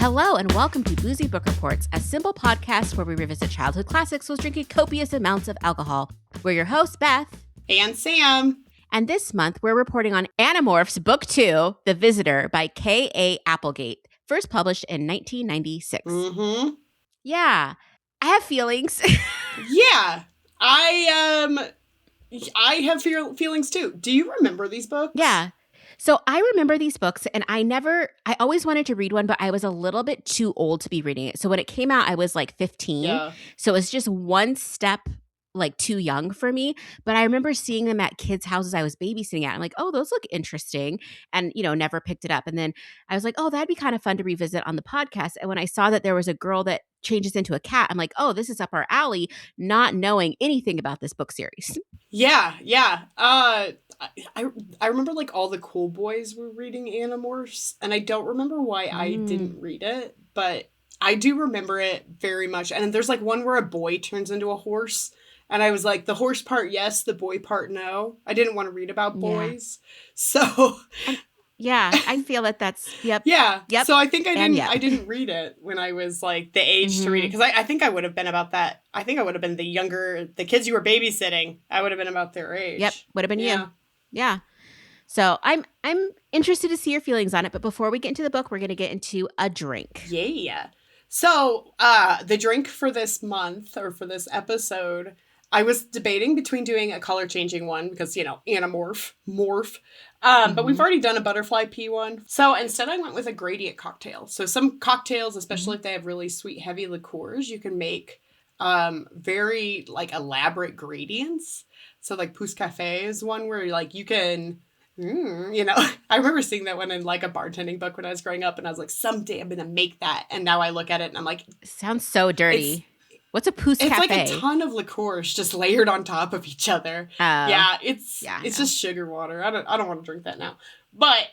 Hello and welcome to Boozy Book Reports, a simple podcast where we revisit childhood classics while drinking copious amounts of alcohol. We're your hosts, Beth. And Sam. And this month, we're reporting on Animorphs Book 2, The Visitor by K.A. Applegate, first published in 1996. Mm-hmm. Yeah, I have feelings. Yeah, I have feelings too. Do you remember these books? Yeah. So I remember these books, and I always wanted to read one, but I was a little bit too old to be reading it. So when it came out, I was like 15. Yeah. So it was just one step like too young for me. But I remember seeing them at kids' houses I was babysitting at. I'm like, oh, those look interesting. And, never picked it up. And then I was like, oh, that'd be kind of fun to revisit on the podcast. And when I saw that there was a girl that changes into a cat, I'm like, oh, this is up our alley, not knowing anything about this book series. Yeah. I remember like all the cool boys were reading Animorphs, and I don't remember why I didn't read it, but I do remember it very much. And there's like one where a boy turns into a horse, and I was like, the horse part yes, the boy part no. I didn't want to read about boys, so yeah, I feel that that's yep. So I think I didn't read it when I was like the age to read it, because I think I would have been about that. I think I would have been the kids you were babysitting. I would have been about their age. Yep, would have been you. Yeah. So I'm interested to see your feelings on it, but before we get into the book, we're going to get into a drink. Yeah. So the drink for this month, or for this episode, I was debating between doing a color changing one because, Animorph, morph. But we've already done a butterfly pea one. So instead I went with a gradient cocktail. So some cocktails, especially if they have really sweet, heavy liqueurs, you can make very like elaborate gradients. So like Pousse Café is one where like you can, I remember seeing that one in like a bartending book when I was growing up, and I was like, someday I'm going to make that. And now I look at it and I'm like, sounds so dirty. What's a Pousse Café? It's like a ton of liqueurs just layered on top of each other. It's just sugar water. I don't want to drink that now. But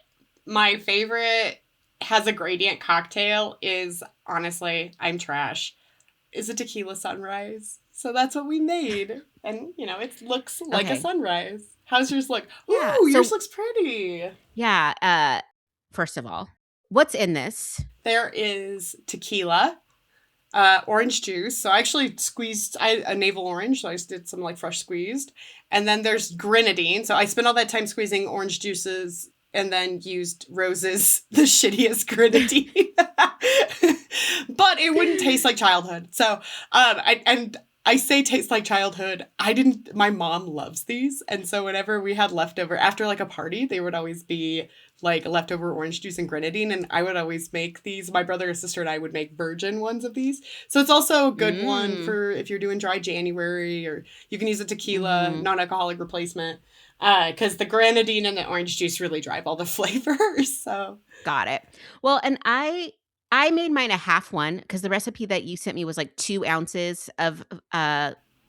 my favorite has a gradient cocktail is, honestly, I'm trash, is a Tequila Sunrise. So that's what we made. And, it looks like a sunrise. How's yours look? Yeah, ooh, yours looks pretty. Yeah. First of all, what's in this? There is tequila, orange juice. So I actually squeezed a navel orange. So I just did some like fresh squeezed. And then there's grenadine. So I spent all that time squeezing orange juices and then used Rose's, the shittiest grenadine. But it wouldn't taste like childhood. So, I say taste like childhood. My mom loves these. And so whenever we had leftover, after like a party, there would always be like leftover orange juice and grenadine. And I would always make these. My brother and sister and I would make virgin ones of these. So it's also a good one for if you're doing dry January, or you can use a tequila, non-alcoholic replacement. Because the grenadine and the orange juice really drive all the flavors. So got it. Well, and I made mine a half one because the recipe that you sent me was like 2 ounces of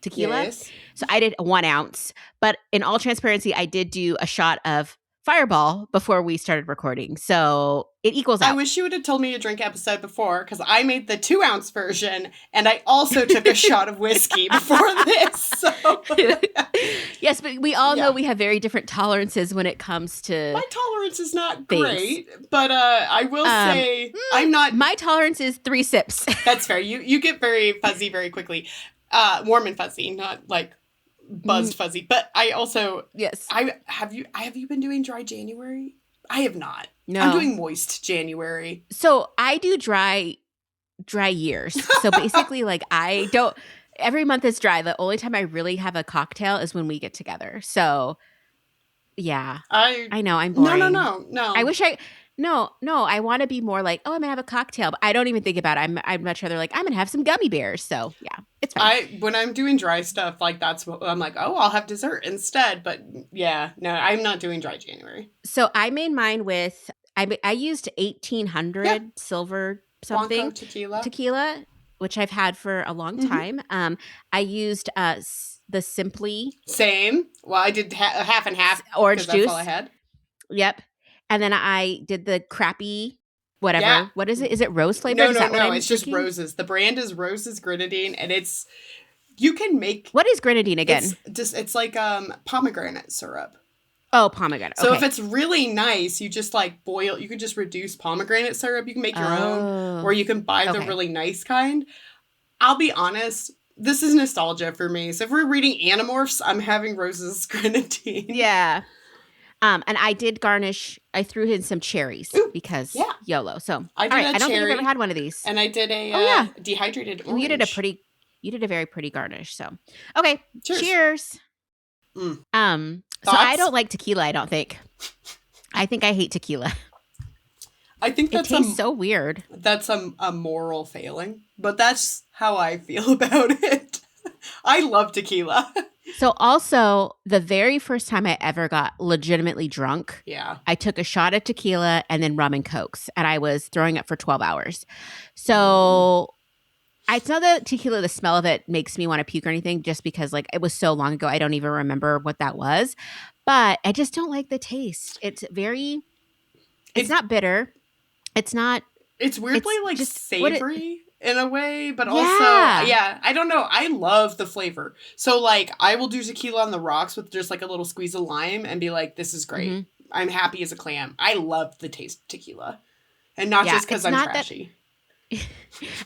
tequila. Yes. So I did 1 ounce. But in all transparency, I did do a shot of Fireball before we started recording. So it equals out. I wish you would have told me to drink episode before, because I made the 2 ounce version and I also took a shot of whiskey before this. So. Yes, but we all know we have very different tolerances when it comes to my tolerance is not great, but I will say I'm not. My tolerance is 3 sips. That's fair. You get very fuzzy very quickly. Warm and fuzzy, not like buzzed fuzzy. But I also have you been doing dry January? I have not. No. I'm doing moist January. So I do dry years. So basically like I don't, every month is dry. The only time I really have a cocktail is when we get together. So yeah. I know I'm boring. No. I wish I want to be more like, oh, I'm gonna have a cocktail, but I don't even think about it. I'd much rather like, I'm gonna have some gummy bears. So yeah, it's fine. When I'm doing dry stuff, like that's what I'm like, oh, I'll have dessert instead. But yeah, no, I'm not doing dry January. So I made mine with, I used 1800 silver something Blanco tequila, which I've had for a long time. I used the Simply. Same. Well, I did half and half. Orange juice. That's all I had. Yep. And then I did the crappy whatever. Yeah. What is it? Is it rose flavored? No. It's just Roses. The brand is Roses Grenadine, and you can make. What is grenadine again? It's like pomegranate syrup. Oh, pomegranate. So if Okay. it's really nice, you just like boil, you can just reduce pomegranate syrup. You can make your own, or Oh, you can buy the okay. really nice kind. I'll be honest, this is nostalgia for me. So if we're reading Animorphs, I'm having Rose's grenadine. Yeah. And I did garnish. I threw in some cherries Ooh, because yeah. YOLO. So, all I did right. a I don't think I've ever cherry had one of these. and I did a Oh yeah. dehydrated Well, orange. you did a very pretty garnish. So, okay. Cheers. Cheers. Mm. So I Thoughts? don't like tequila. I don't think. I think I hate tequila. I think It tastes so weird. that's a moral failing, but that's how I feel about it. I love tequila. So also, the very first time I ever got legitimately drunk, Yeah. I took a shot of tequila and then rum and cokes, and I was throwing up for 12 hours. So it's not the tequila, the smell of it makes me want to puke or anything, just because like it was so long ago, I don't even remember what that was. But I just don't like the taste. It's It's not bitter. It's not, it's weirdly it's like just what it, savory in a way, but also yeah. yeah, I don't know. I love the flavor. So like I will do tequila on the rocks with just like a little squeeze of lime and be like, this is great. Hmm. I'm happy as a clam. I love the taste of tequila. And not Yeah. just because It's I'm not that. trashy.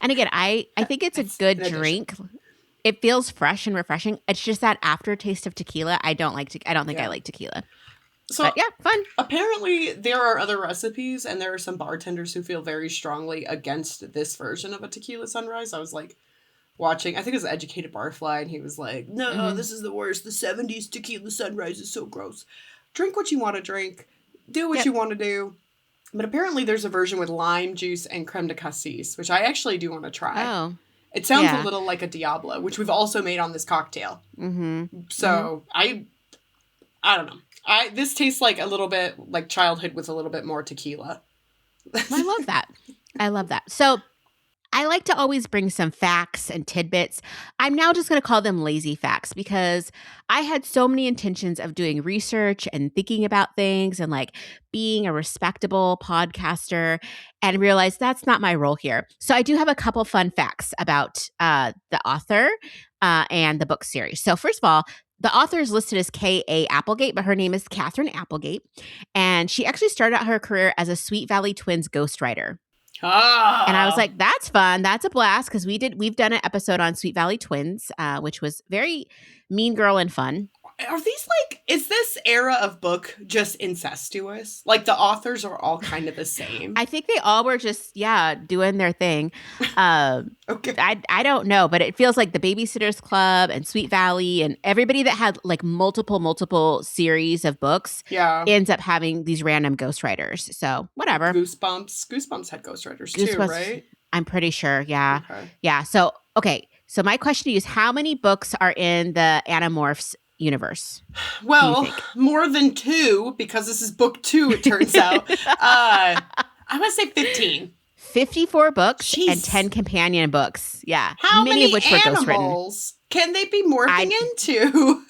And again, I think it's a That's good an addition. drink. It feels fresh and refreshing. It's just that aftertaste of tequila. I don't like. I don't think I Yeah. like tequila. So But yeah, fun. apparently there are other recipes and there are some bartenders who feel very strongly against this version of a tequila sunrise. I was like watching, I think it was Educated Barfly, and he was like, no, Hmm. this is the worst. The 70s tequila sunrise is so gross. Drink what you want to drink. Do what Yep. you want to do. But apparently there's a version with lime juice and creme de cassis, which I actually do want to try. Oh, It sounds a yeah. little like a Diablo, which we've also made on this cocktail. Mm-hmm. Hmm. So I don't know. This tastes like a little bit like childhood with a little bit more tequila. I love that. I love that. So I like to always bring some facts and tidbits. I'm now just going to call them lazy facts because I had so many intentions of doing research and thinking about things and like being a respectable podcaster and realized that's not my role here. So I do have a couple fun facts about the author and the book series. So first of all, the author is listed as K.A. Applegate, but her name is Catherine Applegate. And she actually started out her career as a Sweet Valley Twins ghostwriter. And I was Ah. like, that's fun. That's a blast because we've done an episode on Sweet Valley Twins, which was very mean girl and fun. Are these like, is this era of book just incestuous? Like the authors are all kind of the same? I think they all were just, doing their thing. Okay. I don't know, but it feels like the Babysitters Club and Sweet Valley and everybody that had like multiple series of books Yeah. ends up having these random ghostwriters. So whatever. Goosebumps. Goosebumps had ghostwriters too, Goosebumps, right? I'm pretty sure. Yeah. Okay. Yeah. So, okay. So my question to you is how many books are in the Animorphs universe? Do you Well, think? more than 2, because this is book 2, it turns out. I would say 15. 54 books and Jeez. 10 companion books. Yeah. How many many of which were ghostwritten. animals can they be morphing I into?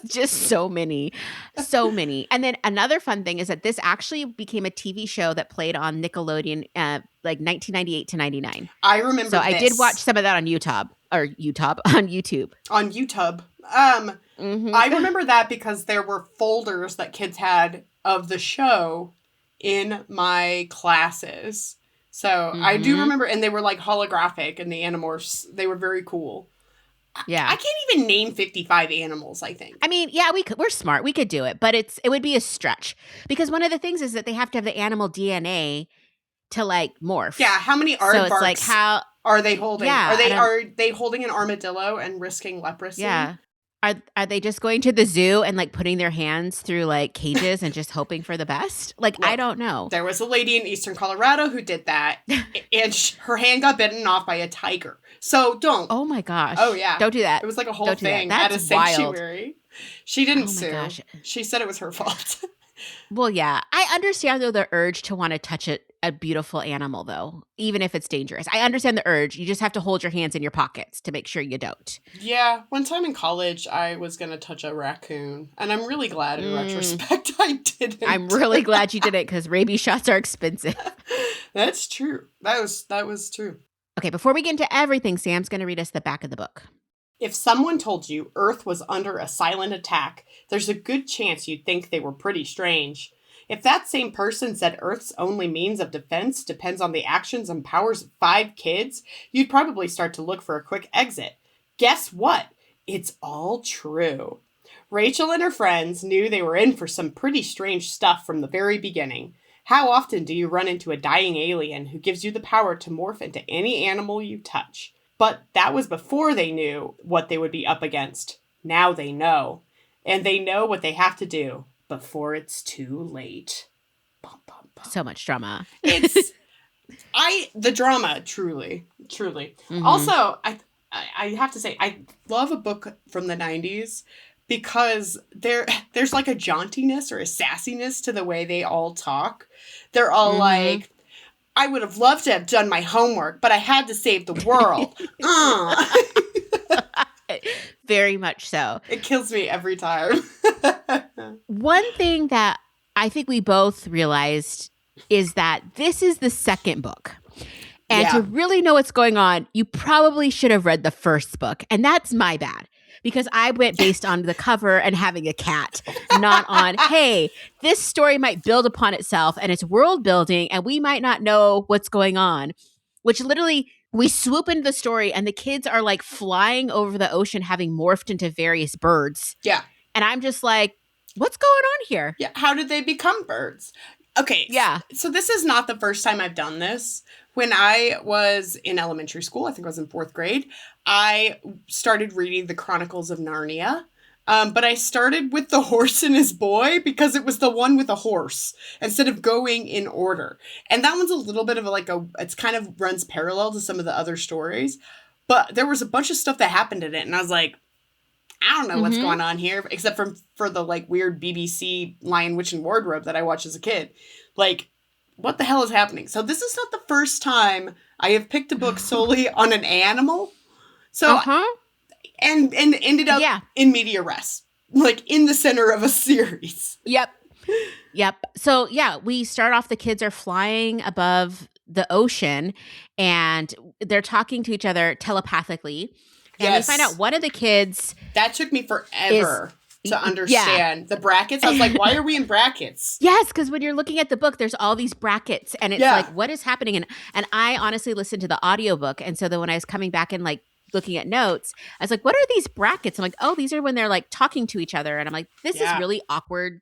just so many. So many. And then another fun thing is that this actually became a TV show that played on Nickelodeon like 1998 to 99. I remember So I did this. watch some of that on YouTube on YouTube. On YouTube. Mhm. I remember that because there were folders that kids had of the show in my classes. So I do Mhm. remember, and they were like holographic, and the Animorphs, they were very cool. Yeah. I can't even name 55 animals, I think. I mean, yeah, we're smart. We could do it, but it would be a stretch because one of the things is that they have to have the animal DNA to like morph. Yeah, how many So it's like aardvarks how are they holding? yeah, Are they holding an armadillo and risking leprosy? yeah. Are they just going to the zoo and like putting their hands through like cages and just hoping for the best? Like I Look, don't know. there was a lady in eastern Colorado who did that, and her hand got bitten off by a tiger. So don't. Oh my gosh. Oh yeah, Don't do that. it was like a whole Don't do that. thing at a That's wild. sanctuary. She didn't Oh my sue. gosh. She said it was her fault. Well, yeah. I understand though the urge to want to touch a beautiful animal though, even if it's dangerous. I understand the urge. You just have to hold your hands in your pockets to make sure you don't. Yeah, one time in college, I was gonna touch a raccoon, and I'm really glad in retrospect I didn't. I'm really glad you did it because rabies shots are expensive. That's true. That was true. Okay, before we get into everything, Sam's going to read us the back of the book. If someone told you Earth was under a silent attack, there's a good chance you'd think they were pretty strange. If that same person said Earth's only means of defense depends on the actions and powers of 5 kids, you'd probably start to look for a quick exit. Guess what? It's all true. Rachel and her friends knew they were in for some pretty strange stuff from the very beginning. How often do you run into a dying alien who gives you the power to morph into any animal you touch? But that was before they knew what they would be up against. Now they know. And they know what they have to do before it's too late. Bum, bum, bum. So much drama. It's the drama, truly. Mm-hmm. Also, I have to say, I love a book from the 90s because there's like a jauntiness or a sassiness to the way they all talk. They're all like, I would have loved to have done my homework, but I had to save the world. Very much so. It kills me every time. One thing that I think we both realized is that this is the second book. And to really know what's going on, you probably should have read the first book. And that's my bad. Because I went based on the cover and having a cat, not on, hey, this story might build upon itself and it's world building and we might not know what's going on. Which literally, we swoop into the story and the kids are like flying over the ocean having morphed into various birds. Yeah. And I'm just like, what's going on here? Yeah. How did they become birds? Okay. Yeah. So this is not the first time I've done this. When I was in elementary school, I think I was in 4th grade, I started reading the Chronicles of Narnia. But I started with The Horse and His Boy because it was the one with a horse instead of going in order. And that one's a little bit of it's kind of runs parallel to some of the other stories. But there was a bunch of stuff that happened in it. And I was like, I don't know what's going on here, except for the like weird BBC Lion, Witch, and Wardrobe that I watched as a kid. Like, what the hell is happening? So this is not the first time I have picked a book solely on an animal. So, and ended up in media res, like in the center of a series. Yep. So we start off, the kids are flying above the ocean and they're talking to each other telepathically. And we find out one of the kids. That took me forever to understand the brackets. I was like, why are we in brackets? Yes, because when you're looking at the book, there's all these brackets and it's like, what is happening? And I honestly listened to the audiobook. And so then when I was coming back and like looking at notes, I was like, what are these brackets? I'm like, oh, these are when they're like talking to each other. And I'm like, this is really awkward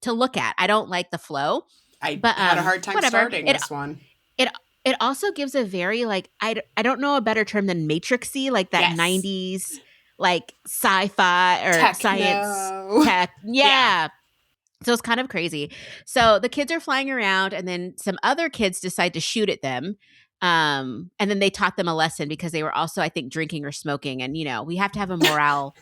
to look at. I don't like the flow. I had a hard time starting this one. It also gives a very like, I don't know a better term than matrixy, like that 90s like sci-fi or Techno. Science tech. Yeah. So it's kind of crazy. So the kids are flying around and then some other kids decide to shoot at them. And then they taught them a lesson because they were also, I think, drinking or smoking. And, you know, we have to have a morale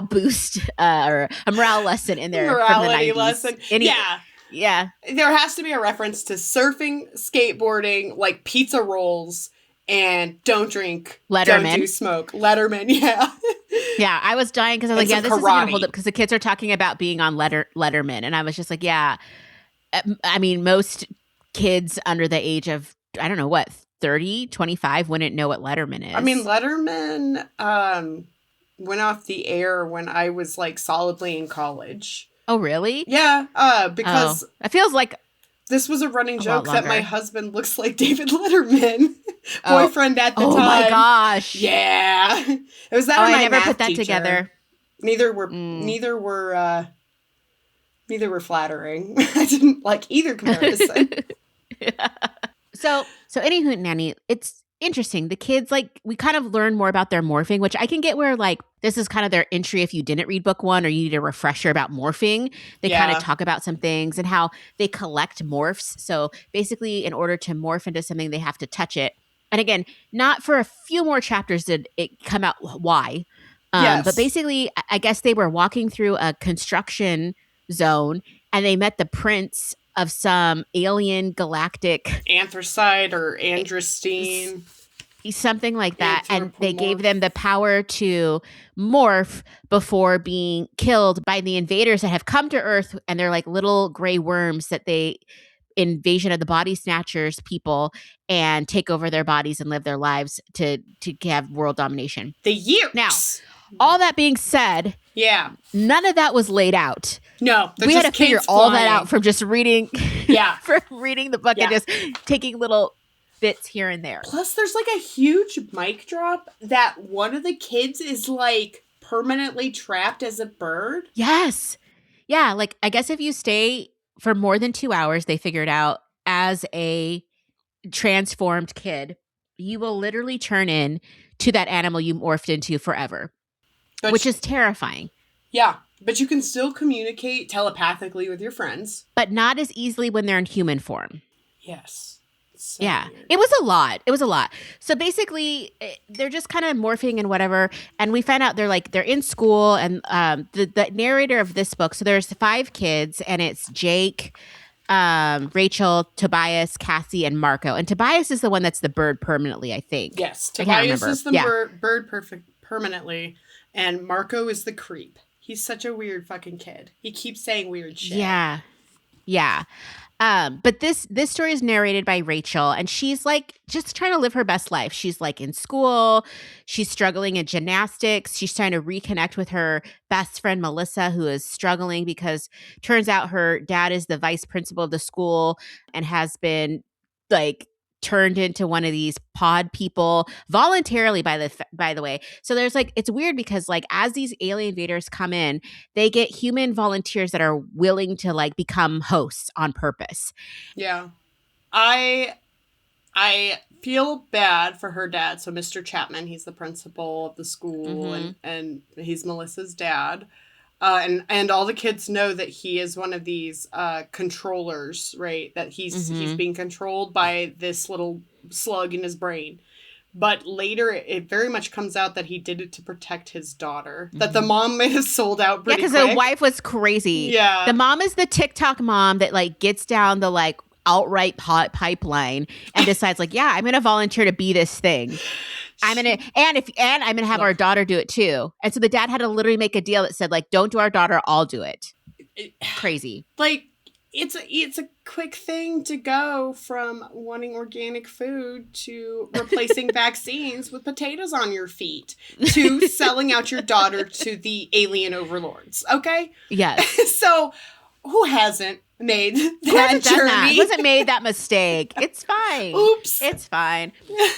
boost or a morale lesson in there. Morality lesson. Yeah. There has to be a reference to surfing, skateboarding, like pizza rolls, and don't drink, Letterman. Don't do smoke. Letterman, yeah. Yeah, I was dying because I was like, this isn't going to hold up because the kids are talking about being on Letterman. And I was just like, yeah. I mean, most kids under the age of, I don't know, 30, 25 wouldn't know what Letterman is. I mean, Letterman went off the air when I was like solidly in college. Oh, really? Yeah, because it feels like this was a running joke that my husband looks like David Letterman, boyfriend at the time. Oh my gosh! Yeah, it was that. I never put that together. Neither were flattering. I didn't like either comparison. So anywho, Nanny, it's interesting. The kids, like, we kind of learn more about their morphing, which I can get where, like, this is kind of their entry if you didn't read book 1 or you need a refresher about morphing. They kind of talk about some things and how they collect morphs. So basically, in order to morph into something, they have to touch it. And again, not for a few more chapters did it come out why. But basically, I guess they were walking through a construction zone and they met the prince of some alien galactic anthracite or androstene, something like that, and they gave them the power to morph before being killed by the invaders that have come to Earth, and they're like little gray worms that they invasion of the body snatchers people and take over their bodies and live their lives to have world domination. The years. Now, all that being said, yeah, none of that was laid out. No, we had to figure all that out from just reading. Yeah, from reading the book and just taking little bits here and there. Plus, there's like a huge mic drop that one of the kids is like permanently trapped as a bird. Yes. Yeah, like I guess if you stay for more than 2 hours, they figured out, as a transformed kid, you will literally turn in to that animal you morphed into forever, which is terrifying. Yeah, but you can still communicate telepathically with your friends. But not as easily when they're in human form. Yes. So yeah, weird. It was a lot. So basically, they're just kind of morphing and whatever. And we find out they're in school, and the narrator of this book. So there's 5 kids, and it's Jake, Rachel, Tobias, Cassie, and Marco. And Tobias is the one that's the bird permanently, I think. Yes, Tobias is the bird permanently, and Marco is the creep. He's such a weird fucking kid. He keeps saying weird shit. Yeah. But this story is narrated by Rachel, and she's like just trying to live her best life. She's like in school, she's struggling in gymnastics, she's trying to reconnect with her best friend Melissa, who is struggling because turns out her dad is the vice principal of the school and has been like turned into one of these pod people voluntarily, by the way. So there's like, it's weird because like as these alien invaders come in, they get human volunteers that are willing to like become hosts on purpose. Yeah. I feel bad for her dad. So Mr. Chapman, he's the principal of the school, and he's Melissa's dad. And all the kids know that he is one of these controllers, right? That he's being controlled by this little slug in his brain. But later, it very much comes out that he did it to protect his daughter. That the mom may have sold out pretty quick. Yeah, because the wife was crazy. Yeah. The mom is the TikTok mom that like gets down the like outright pipeline and decides like, yeah, I'm going to volunteer to be this thing. I'm gonna have our daughter do it too. And so the dad had to literally make a deal that said like, don't do our daughter, I'll do it. Crazy. Like it's a quick thing to go from wanting organic food to replacing vaccines with potatoes on your feet to selling out your daughter to the alien overlords. Okay. Yes. So who hasn't made that journey? Who hasn't made that mistake? It's fine. Oops. It's fine.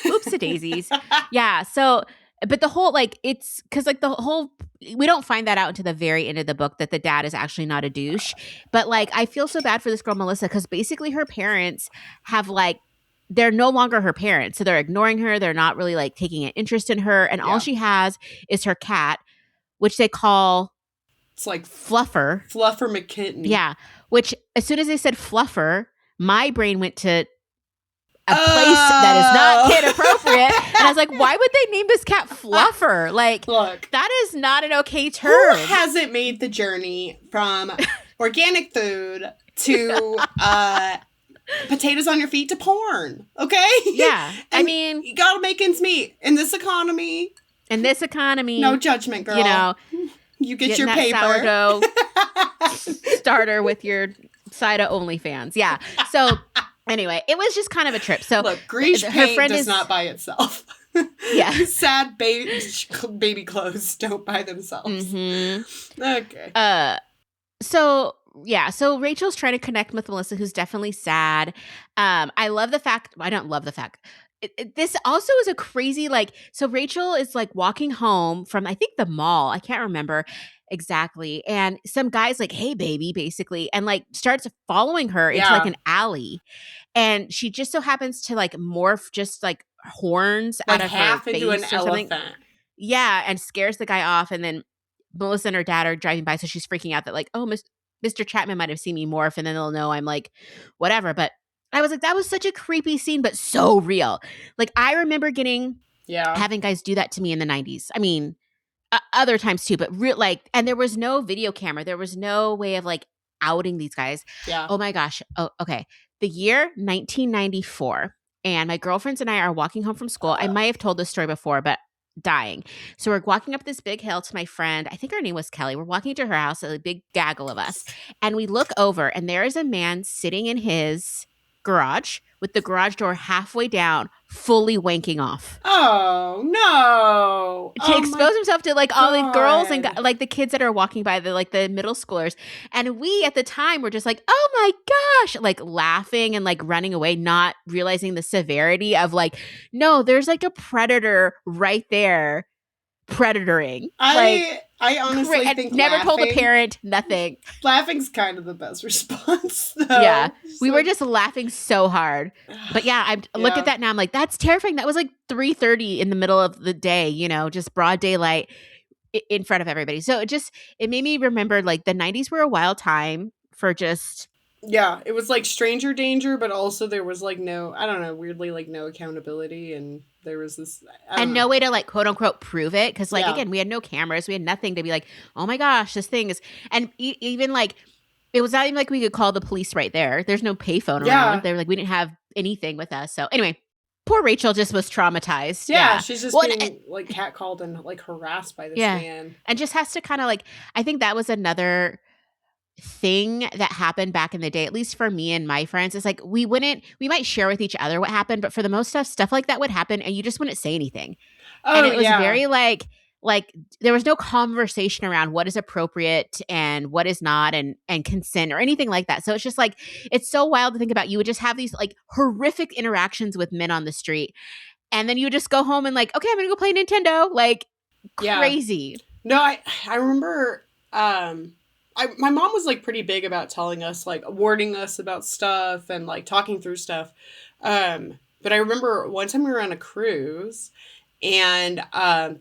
Oops, daisies. Yeah. So, but the whole, like, it's because, like, the whole, we don't find that out until the very end of the book that the dad is actually not a douche. But, like, I feel so bad for this girl, Melissa, because basically her parents have, like, they're no longer her parents. So they're ignoring her. They're not really, like, taking an interest in her. And all she has is her cat, which they call... It's like Fluffer. Fluffer McKitten. Yeah. Which, as soon as they said Fluffer, my brain went to a place that is not kid appropriate. And I was like, why would they name this cat Fluffer? Like, look, that is not an okay term. Who hasn't made the journey from organic food to potatoes on your feet to porn? Okay? Yeah. I mean, you gotta make ends meet in this economy. No judgment, girl. You know. You get your paper. Sourdough starter with your side of OnlyFans. Yeah. So anyway, it was just kind of a trip. So look, grease paint does not buy itself. Yeah. Sad baby clothes don't buy themselves. Okay. So yeah, so Rachel's trying to connect with Melissa, who's definitely sad. I love the fact. I don't love the fact. This also is a crazy, like, so Rachel is like walking home from, I think, the mall. I can't remember exactly. And some guy's like, hey, baby, basically, and like starts following her into like an alley. And she just so happens to like morph just like horns like out of half her face into an or something. elephant. Yeah, and scares the guy off. And then Melissa and her dad are driving by. So she's freaking out that like, oh, Mr. Chapman might have seen me morph, and then they'll know I'm like, whatever. But I was like, that was such a creepy scene, but so real. Like, I remember having guys do that to me in the 90s. I mean, other times too, but like, and there was no video camera. There was no way of like outing these guys. Yeah. Oh my gosh. Oh, okay. The year 1994, and my girlfriends and I are walking home from school. I might have told this story before, but dying. So we're walking up this big hill to my friend. I think her name was Kelly. We're walking to her house, a big gaggle of us. And we look over, and there is a man sitting in his garage with the garage door halfway down, fully wanking off Oh no. to Oh my expose himself to like all the girls and God. like the kids that are walking by, the like the middle schoolers. And we at the time were just like, oh my gosh, like laughing and like running away, not realizing the severity of like, no, there's like a predator right there predatoring. Like I honestly and think never told a parent, nothing. laughing's kind of the best response though. Yeah. Just We were like, just laughing so hard. But yeah, I look at yeah. that now. I'm like, that's terrifying. That was like 3:30 in the middle of the day, you know, just broad daylight in front of everybody. So it made me remember like the 90s were a wild time for just. Yeah, it was like stranger danger, but also there was like no, I don't know, weirdly like no accountability, and there was this, I don't And know. no way to like quote unquote prove it. Cause like, Yeah. again, we had no cameras. We had nothing to be like, oh my gosh, this thing is. And even like, it was not even like we could call the police right there. There's no payphone around. Yeah. They were like, we didn't have anything with us. So anyway, poor Rachel just was traumatized. Yeah, Yeah. she's just Well, being like catcalled and like harassed by this yeah. man. And just has to kind of like, I think that was another thing that happened back in the day, at least for me and my friends. Is like, we might share with each other what happened, but for the most stuff like that would happen and you just wouldn't say anything. And Oh it was yeah. very like there was no conversation around what is appropriate and what is not, and consent or anything like that. So it's just like, it's so wild to think about. You would just have these like horrific interactions with men on the street, and then you would just go home and like, okay, I'm gonna go play Nintendo, like Yeah. crazy. No, I remember my mom was like pretty big about telling us, like warning us about stuff and like talking through stuff. But I remember one time we were on a cruise, and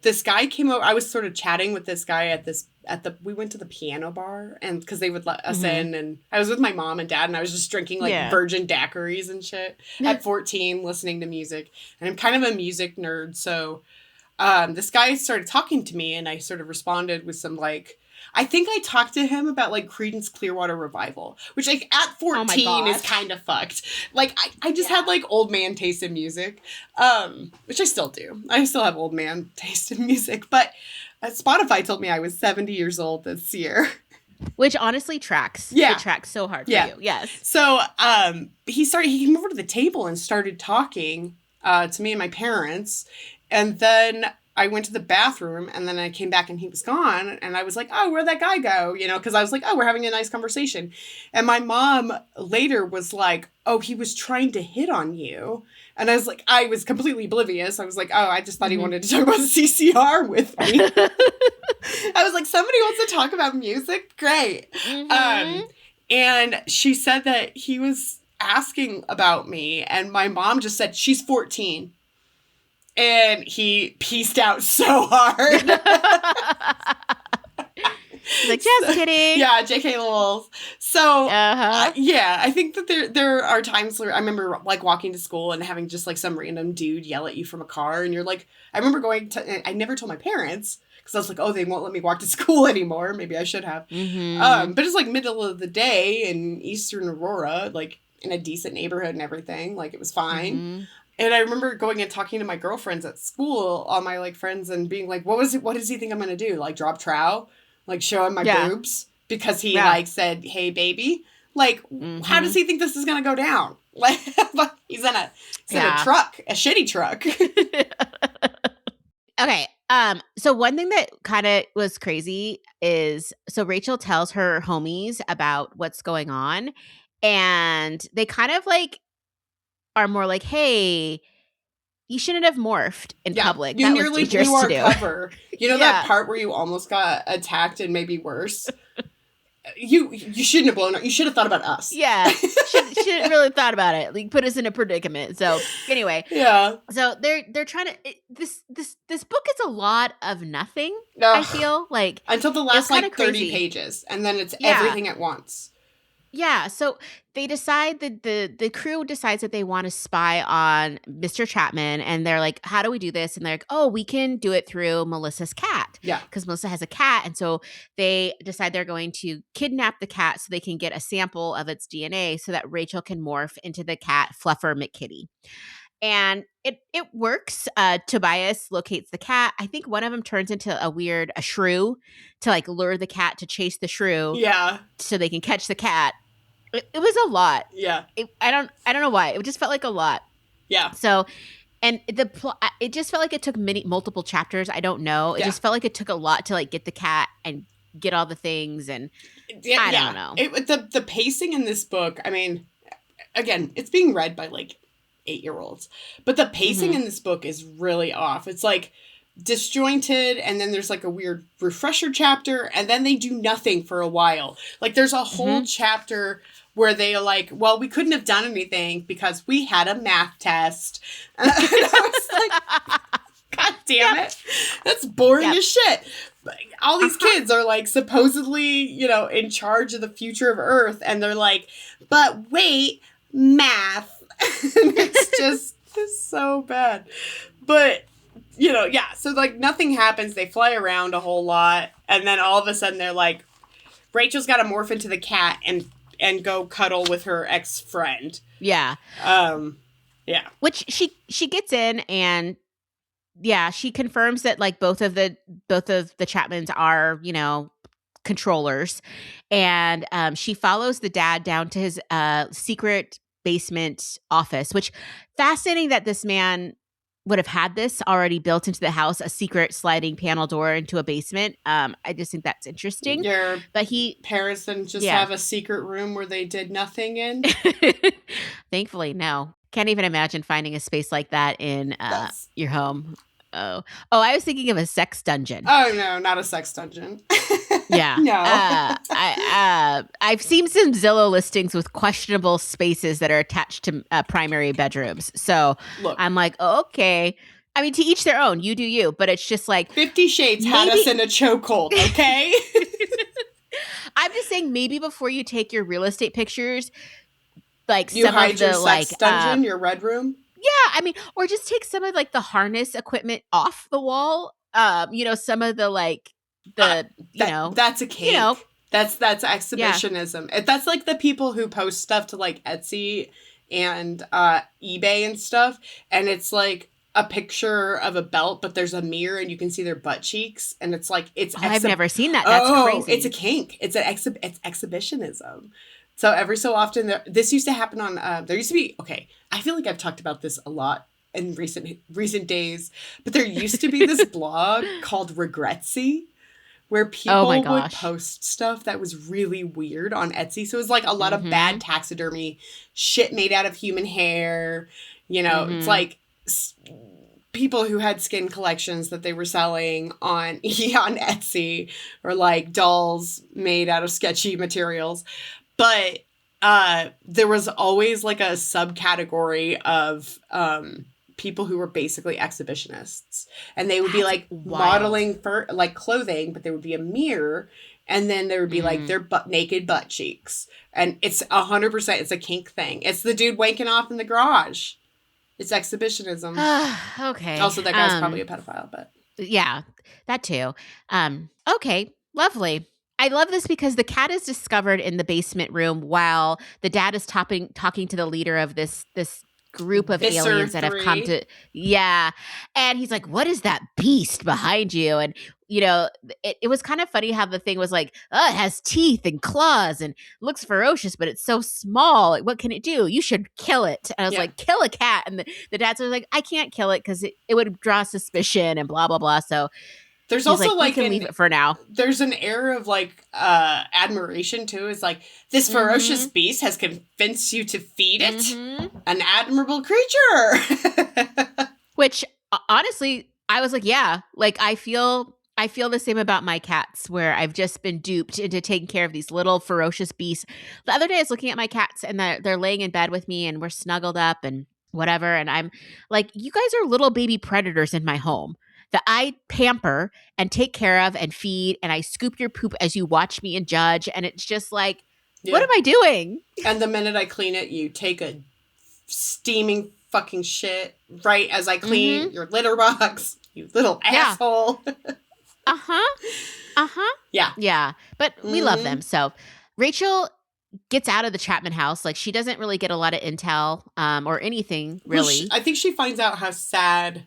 this guy came over. I was sort of chatting with this guy we went to the piano bar, and because they would let us in, and I was with my mom and dad, and I was just drinking like Yeah. virgin daiquiris and shit at 14, listening to music. And I'm kind of a music nerd, so this guy started talking to me, and I sort of responded with some like, I think I talked to him about like Creedence Clearwater Revival, which like at 14 is kind of fucked. Like I just had like old man taste in music, which I still do. I still have old man taste in music, but Spotify told me I was 70 years old this year. Which honestly tracks. Yeah. It tracks so hard for Yeah. you. Yes. So he came over to the table and started talking to me and my parents. And then I went to the bathroom, and then I came back and he was gone. And I was like, oh, where'd that guy go? You know, because I was like, oh, we're having a nice conversation. And my mom later was like, oh, he was trying to hit on you. And I was completely oblivious. I was like, oh, I just thought he wanted to talk about CCR with me. I was like, somebody wants to talk about music? Great. And she said that he was asking about me, and my mom just said, she's 14. And he pieced out so hard. He's like, just kidding. Yeah, JK Lowell. So, Uh-huh. yeah, I think that there are times where I remember like walking to school and having just like some random dude yell at you from a car, and you're like, I remember I never told my parents because I was like, oh, they won't let me walk to school anymore. Maybe I should have. But it's like middle of the day in Eastern Aurora, like in a decent neighborhood and everything. Like it was fine. And I remember going and talking to my girlfriends at school, all my like friends, and being like, what does he think I'm going to do? Like drop trow? Like show him my boobs? Because he like said, hey, baby. Like, how does he think this is going to go down? Like, he's in a truck, a shitty truck. Okay. So one thing that kind of was crazy is, so Rachel tells her homies about what's going on, and they kind of like are more like, hey, you shouldn't have morphed in public. You that nearly was dangerous blew our to do. cover. You know that part where you almost got attacked and maybe worse? You shouldn't have blown up. You should have thought about us. Yeah. Should have really thought about it. Like put us in a predicament. So anyway. Yeah. So they're trying to this book is a lot of nothing. Ugh. I feel like until the last like 30 crazy. pages, and then it's everything at once. Yeah, so they decide that the crew decides that they want to spy on Mr. Chapman, and they're like, how do we do this? And they're like, oh, we can do it through Melissa's cat. Yeah. Because Melissa has a cat, and so they decide they're going to kidnap the cat so they can get a sample of its DNA so that Rachel can morph into the cat Fluffer McKitty. And it works. Tobias locates the cat. I think one of them turns into a shrew to like lure the cat to chase the shrew. Yeah. So they can catch the cat. It was a lot. Yeah. I don't know why. It just felt like a lot. Yeah. So, and it just felt like it took multiple chapters. I don't know. It Yeah. just felt like it took a lot to like get the cat and get all the things, and I don't know. The pacing in this book, I mean, again, it's being read by like 8-year-olds, but the pacing in this book is really off. It's like disjointed, and then there's like a weird refresher chapter, and then they do nothing for a while. Like there's a whole chapter where they are like, well, we couldn't have done anything because we had a math test. And I was like, God damn it. That's boring as shit. All these kids are like supposedly, you know, in charge of the future of Earth. And they're like, but wait, math. And it's so bad. But, you know, yeah. So like nothing happens. They fly around a whole lot. And then all of a sudden they're like, Rachel's got to morph into the cat and go cuddle with her ex-friend. Yeah. Yeah. Which she gets in, and yeah, she confirms that like both of the Chapmans are, you know, controllers, and she follows the dad down to his secret basement office, which fascinating that this man would have had this already built into the house, a secret sliding panel door into a basement. I just think that's interesting. But parents didn't just have a secret room where they did nothing in? Thankfully, no. Can't even imagine finding a space like that in your home. Oh, I was thinking of a sex dungeon. Oh no, not a sex dungeon. Yeah. No. I've seen some Zillow listings with questionable spaces that are attached to primary bedrooms. So look, I'm like, oh, okay. I mean, to each their own. You do you. But it's just like 50 Shades had us in a chokehold, okay? I'm just saying, maybe before you take your real estate pictures, like you some hide of the your sex dungeon, your red room. Yeah, I mean, or just take some of like the harness equipment off the wall. You know, some of the like that's a cake. You know, that's exhibitionism. Yeah. That's like the people who post stuff to like Etsy and eBay and stuff, and it's like a picture of a belt, but there's a mirror and you can see their butt cheeks, and it's like I've never seen that. That's crazy. It's a kink. It's it's exhibitionism. So every so often, this used to happen on. There used to be I feel like I've talked about this a lot in recent days, but there used to be this blog called Regretsy, where people would post stuff that was really weird on Etsy. So it was like a lot of bad taxidermy, shit made out of human hair. You know, it's like people who had skin collections that they were selling on Etsy, or like dolls made out of sketchy materials. But there was always like a subcategory of people who were basically exhibitionists, and they would be like modeling for like clothing, but there would be a mirror, and then there would be like their naked butt cheeks, and it's 100%. It's a kink thing. It's the dude wanking off in the garage. It's exhibitionism. Okay. Also, that guy's probably a pedophile, but yeah, that too. Okay, lovely. I love this because the cat is discovered in the basement room while the dad is talking to the leader of this group of aliens that have come to, and he's like, what is that beast behind you? And you know, it was kind of funny how the thing was like, it has teeth and claws and looks ferocious, but it's so small. Like, what can it do? You should kill it. And I was like, kill a cat. And the dad's like, I can't kill it because it would draw suspicion and blah blah blah. So there's also like we can leave it for now. There's an air of like admiration too. It's like, this ferocious beast has convinced you to feed it. An admirable creature. Which honestly, I was like, yeah, like I feel the same about my cats, where I've just been duped into taking care of these little ferocious beasts. The other day I was looking at my cats, and they're laying in bed with me, and we're snuggled up and whatever, and I'm like, you guys are little baby predators in my home that I pamper and take care of and feed, and I scoop your poop as you watch me and judge, and it's just like, what am I doing? And the minute I clean it, you take a steaming fucking shit right as I clean your litter box, you little asshole. Yeah. But we love them. So Rachel gets out of the Chapman house. Like, she doesn't really get a lot of intel or anything, really. Well, I think she finds out how sad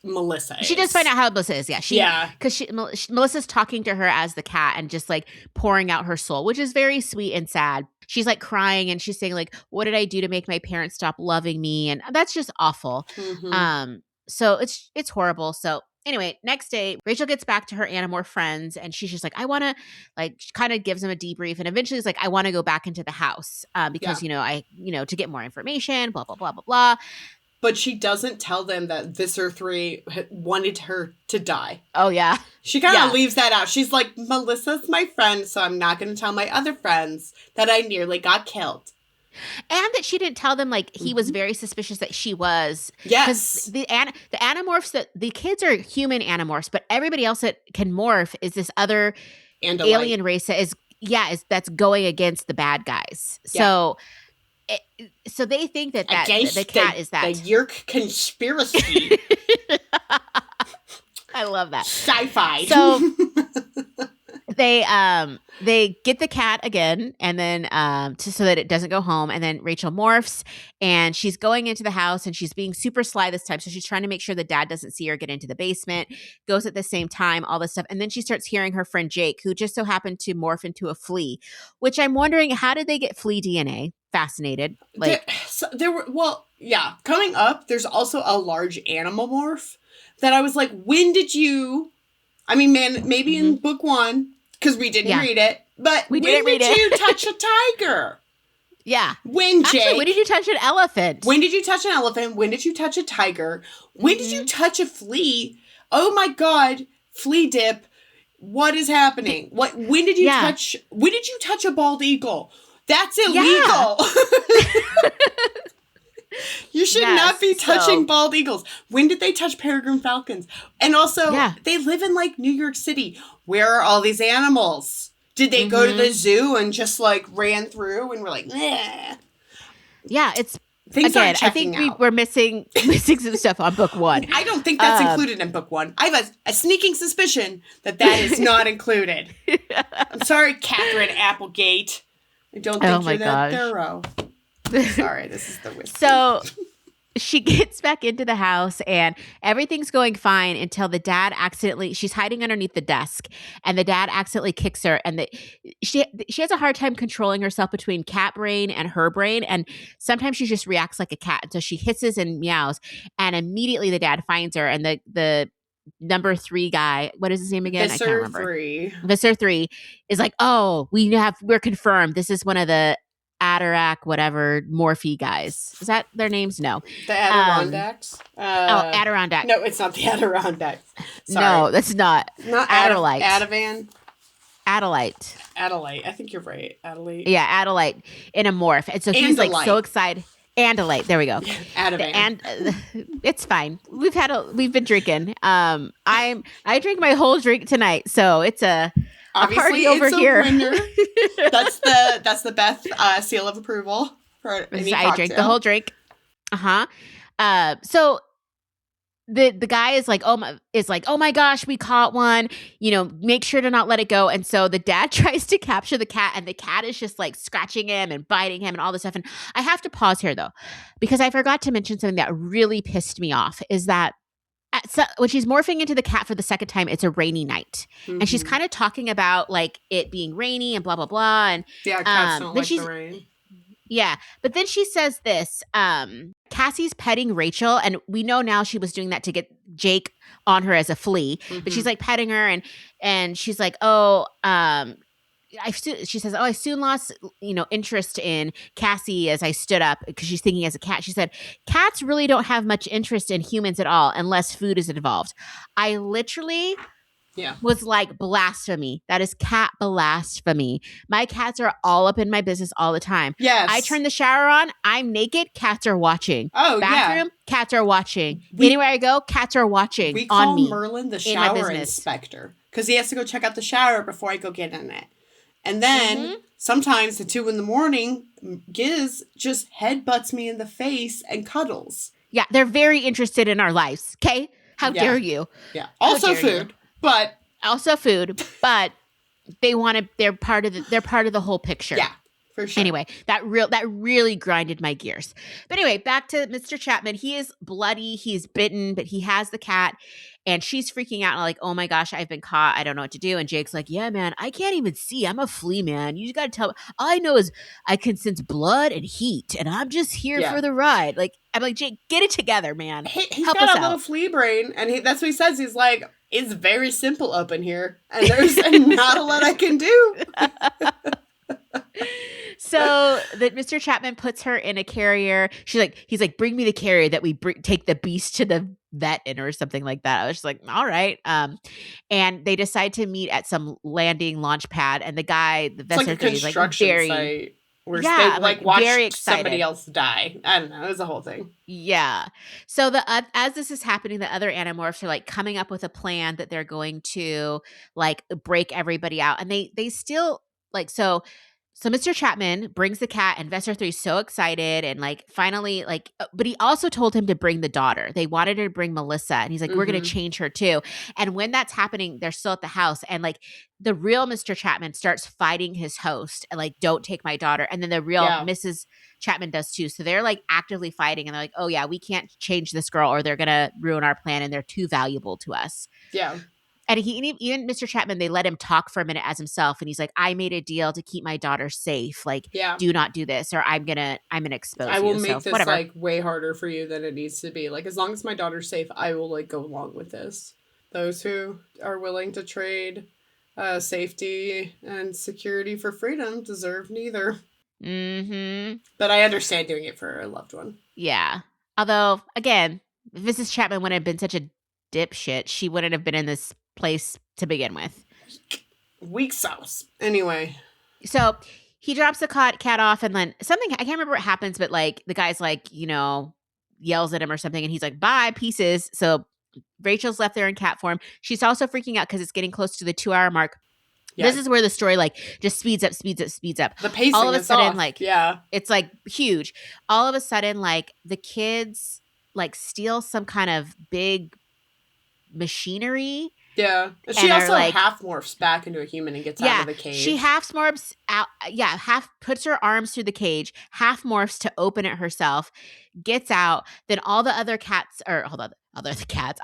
Melissa is. She does find out how Melissa is, because Melissa's talking to her as the cat and just like pouring out her soul, which is very sweet and sad. she's like crying and she's saying like, what did I do to make my parents stop loving me? And that's just awful. So it's horrible. So anyway, next day, Rachel gets back to her Animorph friends and she's just like, I want to, like, she kind of gives them a debrief and eventually is like, I want to go back into the house because, to get more information, blah, blah, blah, blah, blah. But she doesn't tell them that Visser 3 wanted her to die. Oh, yeah. She kind of leaves that out. She's like, Melissa's my friend, so I'm not going to tell my other friends that I nearly got killed. And that she didn't tell them, like, he was very suspicious that she was. Yes. The Animorphs, that the kids are human Animorphs, but everybody else that can morph is this other alien race that that's going against the bad guys. Yeah. So they think that the cat is that. The Yerk conspiracy. I love that. Sci-fi. So they get the cat again, and then so that it doesn't go home. And then Rachel morphs, and she's going into the house, and she's being super sly this time. So she's trying to make sure the dad doesn't see her get into the basement. Goes at the same time, all this stuff, and then she starts hearing her friend Jake, who just so happened to morph into a flea. Which I'm wondering, how did they get flea DNA? Fascinated. Like coming up, there's also a large animal morph that I was like, when did you? I mean, man, maybe in book 1. Because we didn't read it. But when did you touch a tiger? Yeah. When, Jake? Actually, when did you touch an elephant? When did you touch an elephant? When did you touch a tiger? When did you touch a flea? Oh my God. Flea dip. What is happening? When did you touch a bald eagle? That's illegal. Yeah. You should not be touching bald eagles. When did they touch peregrine falcons? And also, they live in like New York City. Where are all these animals? Did they go to the zoo and just like ran through and were like, nah? Yeah, it's things again. I think we're missing some stuff on book 1. I don't think that's included in book 1. I have a sneaking suspicion that is not included. I'm sorry, Catherine Applegate. I don't think you're that thorough. Sorry, this is the whiskey. So she gets back into the house and everything's going fine until the dad she's hiding underneath the desk and the dad accidentally kicks her and she has a hard time controlling herself between cat brain and her brain, and sometimes she just reacts like a cat. So she hisses and meows and immediately the dad finds her, and the number 3 guy, what is his name again? I can't remember. Visser 3 is like, oh, we're confirmed. This is one of the Adirak, whatever, Morphe guys. Is that their names? No. The Adirondacks? Adirondack. No, it's not the Adirondacks. Sorry. No, that's not. Not Adelaide. Ativan? Adelaide. I think you're right. Adelaide. Yeah, Adelaide in a morph. And so he's like so excited. Adelaide. There we go. Ativan. And it's fine. We've been drinking. I drank my whole drink tonight, so it's a obviously party over here. Winner. That's the Beth seal of approval for any cocktail. I drank the whole drink. So the guy is like, oh my gosh, we caught one. Make sure to not let it go. And so the dad tries to capture the cat, and the cat is just like scratching him and biting him and all this stuff. And I have to pause here though, because I forgot to mention something that really pissed me off. Is that when she's morphing into the cat for the second time, it's a rainy night. And she's kind of talking about like it being rainy and blah, blah, blah. And cats don't like the rain. Yeah. But then she says this, Cassie's petting Rachel. And we know now she was doing that to get Jake on her as a flea. But she's like petting her and she's like, she says, I soon lost, interest in Cassie as I stood up, because she's thinking as a cat. She said, cats really don't have much interest in humans at all unless food is involved. I literally was like, blasphemy. That is cat blasphemy. My cats are all up in my business all the time. Yes. I turn the shower on. I'm naked. Cats are watching. Oh, Bathroom, cats are watching. Anywhere I go, cats are watching we on me. We call Merlin the shower inspector because he has to go check out the shower before I go get in it. And then sometimes at 2 a.m, Giz just headbutts me in the face and cuddles. Yeah, they're very interested in our lives. Okay, how dare you? Yeah. Also food, but they want to. They're part of the whole picture. Yeah, For sure. Anyway, that really grinded my gears. But anyway, back to Mr. Chapman. He is bloody. He's bitten, but he has the cat. And she's freaking out like, oh my gosh, I've been caught. I don't know what to do. And Jake's like, yeah, man, I can't even see. I'm a flea, man. You just got to tell me. All I know is I can sense blood and heat. And I'm just here for the ride. Like, I'm like, Jake, get it together, man. He's Help got us a little out. flea brain. And that's what he says. He's like, it's very simple up in here. And there's not a lot I can do. So that Mr. Chapman puts her in a carrier. He's like, bring me the carrier that we take the beast to the vet in or something like that. I was just like, all right. And they decide to meet at some landing launch pad. And the guy, the It's like a construction site where they like watch somebody else die. I don't know. It was a whole thing. Yeah. So as this is happening, the other Animorphs are like coming up with a plan that they're going to like break everybody out. And they still like So Mr. Chapman brings the cat, and Vesser 3 is so excited and like finally like, but he also told him to bring the daughter. They wanted to bring Melissa, and he's like, we're going to change her too. And when that's happening, they're still at the house, and like the real Mr. Chapman starts fighting his host and like, don't take my daughter. And then the real Mrs. Chapman does too. So they're like actively fighting, and they're like, oh yeah, we can't change this girl or they're going to ruin our plan, and they're too valuable to us. Yeah. And even Mr. Chapman, they let him talk for a minute as himself. And he's like, I made a deal to keep my daughter safe. Like, do not do this, or I'm gonna expose you. I will make this like way harder for you than it needs to be. Like, as long as my daughter's safe, I will like go along with this. Those who are willing to trade safety and security for freedom deserve neither. Mm-hmm. But I understand doing it for a loved one. Yeah. Although, again, if Mrs. Chapman wouldn't have been such a dipshit, she wouldn't have been in this place to begin with. Weak sauce. Anyway. So he drops the cat off, and then something, I can't remember what happens, but like the guy's like, yells at him or something, and he's like, bye, pieces. So Rachel's left there in cat form. She's also freaking out because it's getting close to the 2-hour mark. Yes. This is where the story like just speeds up. The pacing all of a sudden, off. like, yeah, it's like huge. All of a sudden, like the kids like steal some kind of big machinery. Yeah. She also like, half morphs back into a human and gets out of the cage. She half morphs out. Yeah. Half puts her arms through the cage, half morphs to open it herself, gets out. Then all the other all the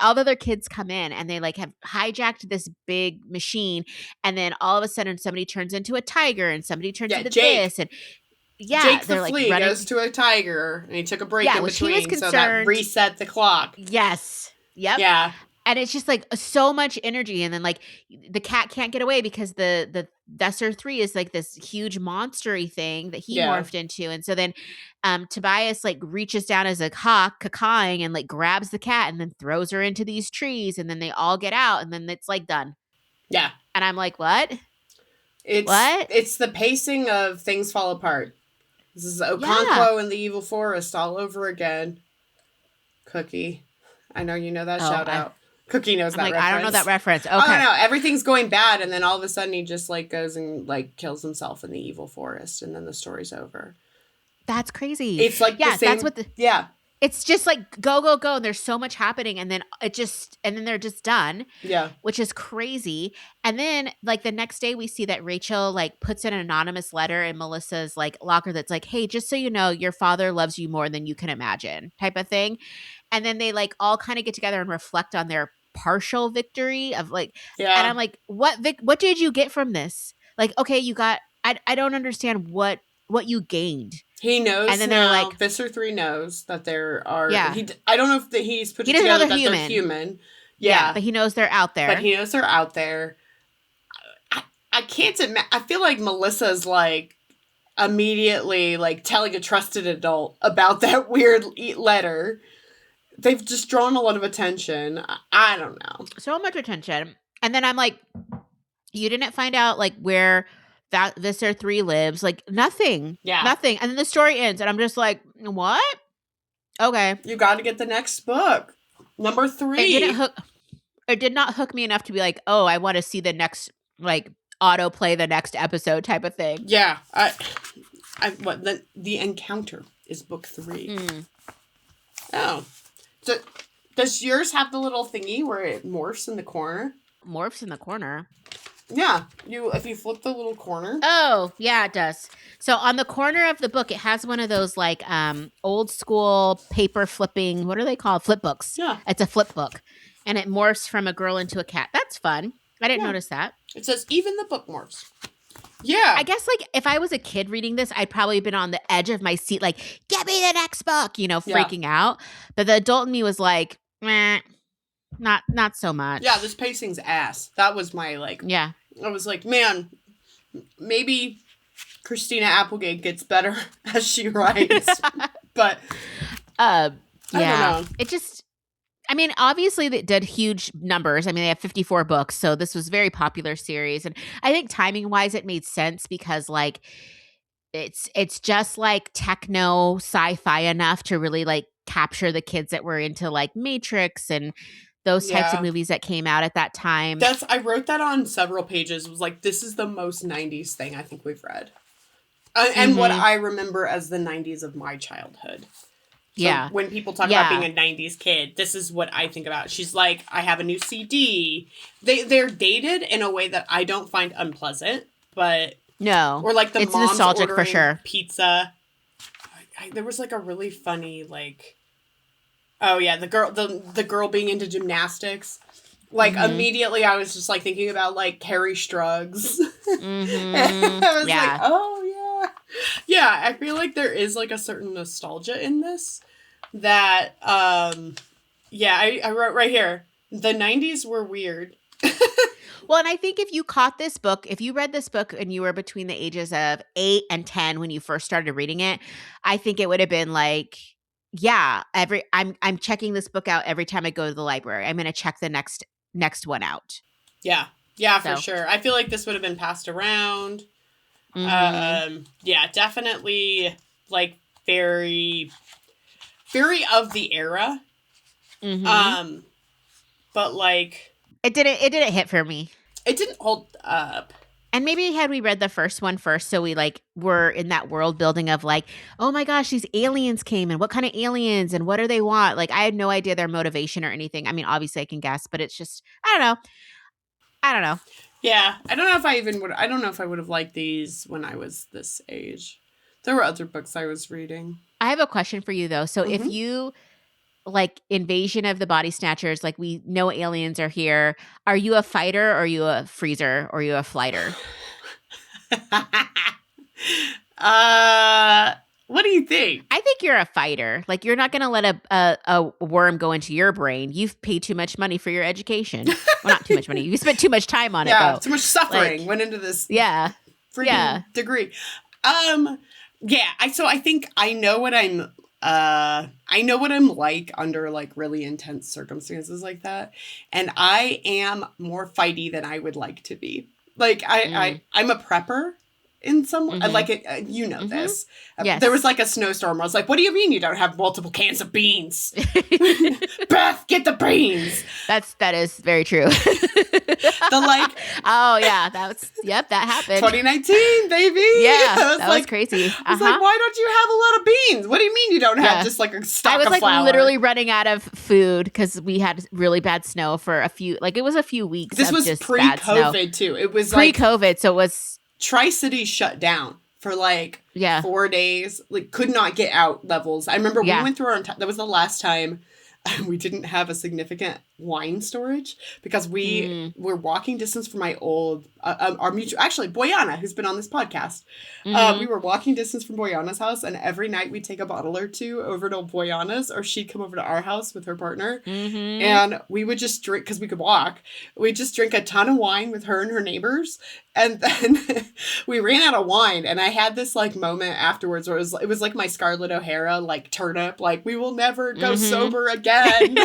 other kids come in, and they like have hijacked this big machine. And then all of a sudden somebody turns into a tiger, and somebody turns into this. And Jake the flea goes to a tiger, and he took a break in between, so that reset the clock. Yes. Yep. Yeah. And it's just like so much energy. And then like the cat can't get away because the Vesser 3 is like this huge monstery thing that he morphed into. And so then Tobias like reaches down as a hawk, cawing, and like grabs the cat and then throws her into these trees. And then they all get out, and then it's like done. Yeah. And I'm like, what? It's the pacing of things fall apart. This is Okonkwo in the Evil Forest all over again. Cookie. I know you know that shout out. Cookie knows that reference. I don't know that reference. Okay. I don't know. Everything's going bad, and then all of a sudden he just like goes and like kills himself in the evil forest, and then the story's over. That's crazy. It's like the same, that's what it's just like go, and there's so much happening, and then they're just done. Yeah. Which is crazy. And then like the next day we see that Rachel like puts in an anonymous letter in Melissa's like locker that's like, hey, just so you know, your father loves you more than you can imagine, type of thing. And then they like all kind of get together and reflect on their partial victory of like, and I'm like, what did you get from this? Like, okay, you got, I don't understand what you gained. He knows, and then now, they're like, Visser 3 knows that there are, I don't know if he's put it together that they're human. Yeah, but he knows they're out there. I can't imagine, I feel like Melissa's like immediately like telling a trusted adult about that weird letter. They've just drawn a lot of attention. I don't know. So much attention. And then I'm like, you didn't find out like where that Visser 3 lives. Like nothing. Yeah. Nothing. And then the story ends and I'm just like, what? Okay. You got to get the next book. Number 3. It did not hook me enough to be like, oh, I want to see the next, like autoplay the next episode type of thing. Yeah. The Encounter is book 3. Oh. So, does yours have the little thingy where it morphs in the corner? Morphs in the corner? Yeah, if you flip the little corner. Oh, yeah, it does. So on the corner of the book, it has one of those like old school paper flipping, what are they called? Flip books. Yeah. It's a flip book. And it morphs from a girl into a cat. That's fun. I didn't Yeah. notice that. It says even the book morphs. Yeah. I guess like if I was a kid reading this, I'd probably been on the edge of my seat, like, get me the next book, freaking out. But the adult in me was like, meh, not so much. Yeah, this pacing's ass. That was my Yeah. I was like, man, maybe Christina Applegate gets better as she writes. But yeah. I don't know. It just, I mean, obviously they did huge numbers. I mean, they have 54 books, so this was a very popular series. And I think timing wise, it made sense because like it's just like techno sci-fi enough to really like capture the kids that were into like Matrix and those types of movies that came out at that time. I wrote that on several pages. It was like, this is the most 90s thing I think we've read. And what I remember as the 90s of my childhood. So when people talk about being a 90s kid, this is what I think about. She's like, I have a new CD. They're dated in a way that I don't find unpleasant, but... No. Or like the it's mom's nostalgic ordering for sure. pizza. There was like a really funny like... Oh yeah, the girl being into gymnastics. Like immediately I was just like thinking about like Carrie Struggs. I was like, oh yeah. Yeah, I feel like there is like a certain nostalgia in this that I wrote right here. The 90s were weird. Well, and I think if you caught this book, if you read this book and you were between the ages of 8 and 10 when you first started reading it, I think it would have been like, yeah, I'm checking this book out every time I go to the library. I'm going to check the next one out. Yeah. Yeah, for sure. I feel like this would have been passed around. Yeah, definitely like very, very of the era. But like it didn't hit for me. It didn't hold up. And maybe had we read the first one first, so we like were in that world building of like, oh my gosh, these aliens came and what kind of aliens and what do they want? Like I had no idea their motivation or anything. I mean, obviously I can guess, but it's just I don't know. Yeah, I don't know if I would have liked these when I was this age. There were other books I was reading. I have a question for you though. So if you like Invasion of the Body Snatchers, like we know aliens are here. Are you a fighter or are you a freezer or are you a flighter? What do you think? I think you're a fighter. Like you're not going to let a worm go into your brain. You've paid too much money for your education. Well, not too much money. You spent too much time on it though. Too much suffering went into this freaking degree. So I think I know what I'm like under like really intense circumstances like that. And I am more fighty than I would like to be. Like I'm a prepper in some way. Like it, this. Yes. There was like a snowstorm. I was like, what do you mean you don't have multiple cans of beans? Beth, get the beans. That is very true. Oh yeah, that happened. 2019, baby. Yeah, that was crazy. I was like, why don't you have a lot of beans? What do you mean you don't have just like a stock of flour? I was like literally running out of food because we had really bad snow for a few weeks. This was pre-COVID too. It was pre-COVID, so it was Tri-City shut down for like 4 days. Like could not get out levels. I remember we went through that was the last time we didn't have a significant wine storage because we were walking distance from my old, our mutual, actually Boyana, who's been on this podcast. We were walking distance from Boyana's house, and every night we'd take a bottle or two over to Boyana's, or she'd come over to our house with her partner. And we would just drink, because we could walk, we'd just drink a ton of wine with her and her neighbors. And then we ran out of wine, and I had this like moment afterwards where it was like my Scarlett O'Hara like turnip, like we will never go sober again.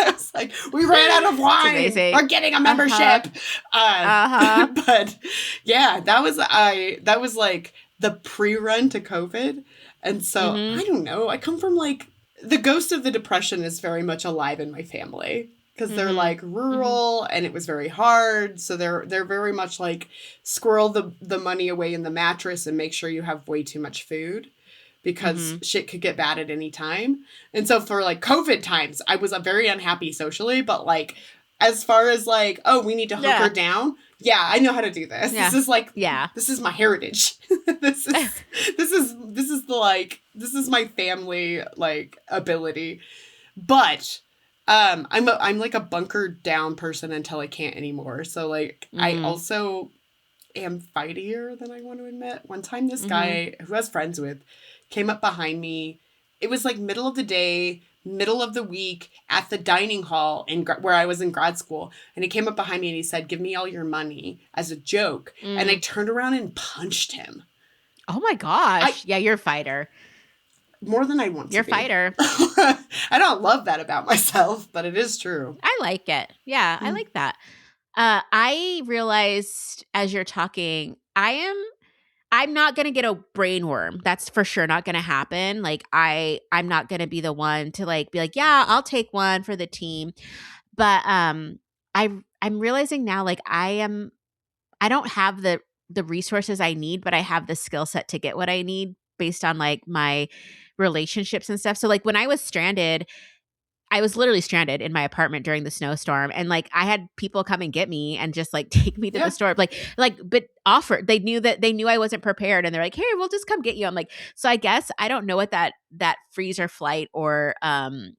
It's like we ran out of wine. We're getting a membership. But yeah, that was like the pre-run to COVID, and so I don't know. I come from like the ghost of the Depression is very much alive in my family. Because they're like rural and it was very hard. So they're very much like squirrel the money away in the mattress and make sure you have way too much food because shit could get bad at any time. And so for like COVID times, I was very unhappy socially, but like as far as like, oh, we need to hunker Yeah. down. Yeah, I know how to do this. Yeah. This is like, Yeah. this is my heritage. This is the like, this is my family like ability. But I'm like a bunkered down person until I can't anymore. So like I Mm. also am fightier than I want to admit. One time this Mm-hmm. guy who I was friends with came up behind me. It was like middle of the day, middle of the week at the dining hall where I was in grad school. And he came up behind me and he said, "Give me all your money," as a joke. And I Mm. turned around and punched him. Oh my I gosh. Yeah, you're a fighter. More than I want You're to a be. fighter. I don't love that about myself, but it is true. I like it. Yeah, I Mm. like that. I realized as you're talking, I'm not gonna get a brainworm. That's for sure not gonna happen. Like I'm not gonna be the one to like be like, yeah, I'll take one for the team. But I'm realizing now like I don't have the resources I need, but I have the skill set to get what I need based on like my relationships and stuff. So like when I was stranded, I was literally stranded in my apartment during the snowstorm, and like I had people come and get me and just like take me to the Yeah. store, but offered. They knew I wasn't prepared, and they're like, "Hey, we'll just come get you." I'm like, so I guess I don't know what that freeze or flight or You,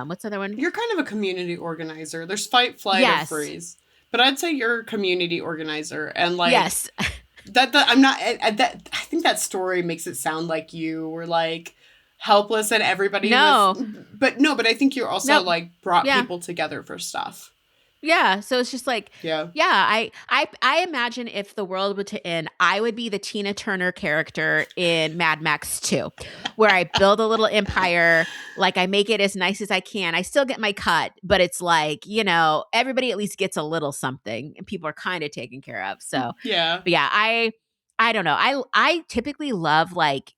what's the other one? you're kind of a community organizer. There's fight, flight, or Yes, freeze. But I'd say you're a community organizer. And like, yes, that I'm not that I think that story makes it sound like you were like helpless and everybody was, no, but no, but I think you also nope, like brought yeah. people together for stuff. Yeah, so it's just like, Yeah. yeah, I imagine if the world were to end, I would be the Tina Turner character in Mad Max 2, where I build a little empire, like I make it as nice as I can. I still get my cut, but it's like, everybody at least gets a little something and people are kind of taken care of. So, Yeah. but yeah, I don't know. I typically love like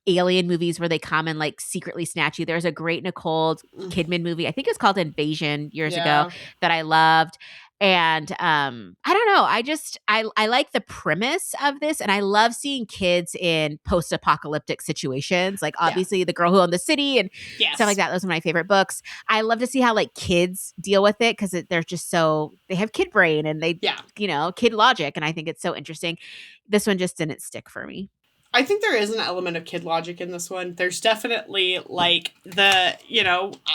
alien movies where they come and like secretly snatch you. There's a great Nicole Kidman movie. I think it's called Invasion years ago Yeah. that I loved. And I don't know. I like the premise of this, and I love seeing kids in post-apocalyptic situations. Like Yeah. obviously the girl who owned the city and stuff like Yes. that. Those are my favorite books. I love to see how like kids deal with it because they're just they have kid brain and they Yeah. kid logic, and I think it's so interesting. This one just didn't stick for me. I think there is an element of kid logic in this one. There's definitely like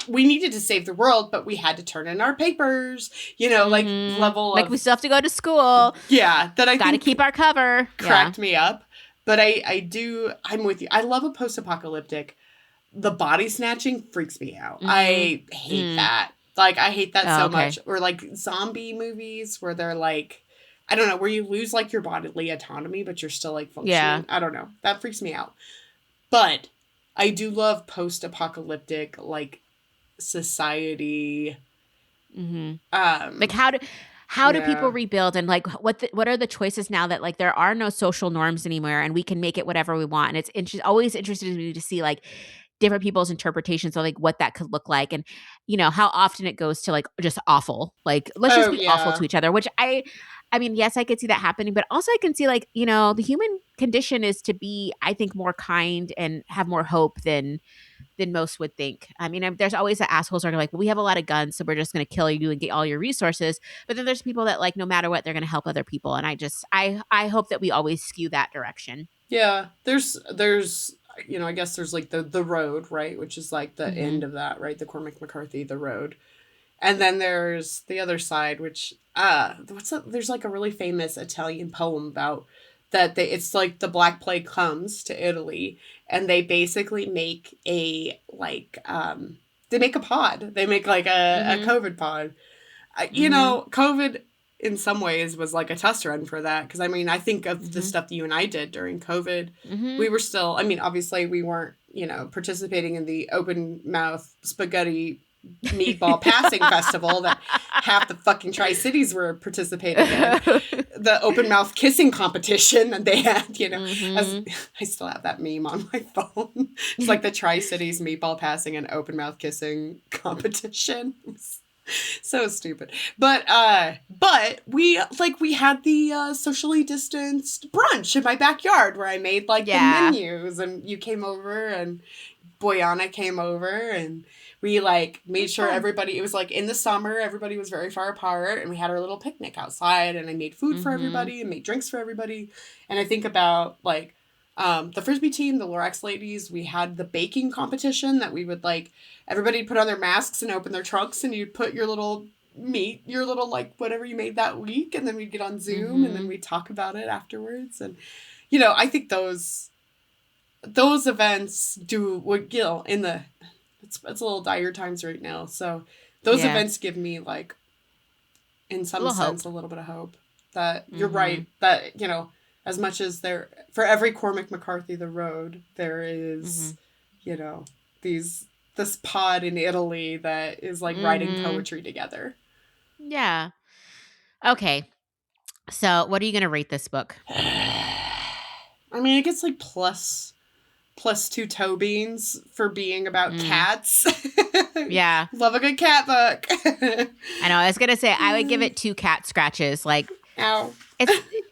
we needed to save the world, but we had to turn in our papers, like level Like we of, still have to go to school. yeah, that I Got to think keep our cover. Yeah. cracked me up. But I'm with you. I love a post apocalyptic. The body snatching freaks me out. Mm-hmm. I hate that. Like, I hate that Oh, so okay. much. Or like zombie movies where they're like, I don't know, where you lose like your bodily autonomy, but you're still like Yeah. functioning. I don't know. That freaks me out. But I do love post-apocalyptic like society. Mm-hmm. Like Um, how do people yeah. rebuild, and like what are the choices now that like there are no social norms anymore and we can make it whatever we want, and it's always interested me to see like different people's interpretations of like what that could look like, and how often it goes to like just awful, like let's just Oh be awful yeah. to each other, which I mean, yes, I could see that happening, but also I can see like the human condition is to be, I think, more kind and have more hope than most would think. I mean, there's always the assholes who are like, well, we have a lot of guns, so we're just going to kill you and get all your resources. But then there's people that like, no matter what, they're going to help other people. And I hope that we always skew that direction. Yeah. There's I guess there's like the road, right? Which is like the Mm-hmm. end of that, right? The Cormac McCarthy, the road. And then there's the other side, which there's like a really famous Italian poem about that it's like the Black Plague comes to Italy and they basically make a like they make a pod. They make like a Mm-hmm. COVID pod. Mm-hmm. COVID in some ways was like a test run for that because I mean I think of the Mm-hmm. stuff that you and I did during COVID. Mm-hmm. We were still, I mean, obviously we weren't participating in the open mouth spaghetti meatball passing festival that half the fucking Tri-Cities were participating in, the open mouth kissing competition, and they had as Mm-hmm. I still have that meme on my phone. It's like the Tri-Cities meatball passing and open mouth kissing competition. So stupid. But we had the socially distanced brunch in my backyard where I made like the Yeah. menus and you came over and Boyana came over and We like made sure everybody, it was like in the summer, everybody was very far apart, and we had our little picnic outside, and I made food for everybody and made drinks for everybody. And I think about like the Frisbee team, the Lorax ladies, we had the baking competition that we would like, everybody put on their masks and open their trunks, and you'd put your little meat, your little like whatever you made that week, and then we'd get on Zoom and then we'd talk about it afterwards. And you know, I think those events would, you know, in the it's a little dire times right now, so those events give me like in some sense a little bit of hope that you're right, that, you know, as much as there for every Cormac McCarthy the road, there is you know, this pod in Italy that is like writing poetry together. Yeah. Okay. So what are you going to rate this book? I mean, it gets like plus 2 toe beans for being about cats. Yeah. Love a good cat book. I know. I was going to say, I would give it 2 cat scratches. Like, ow.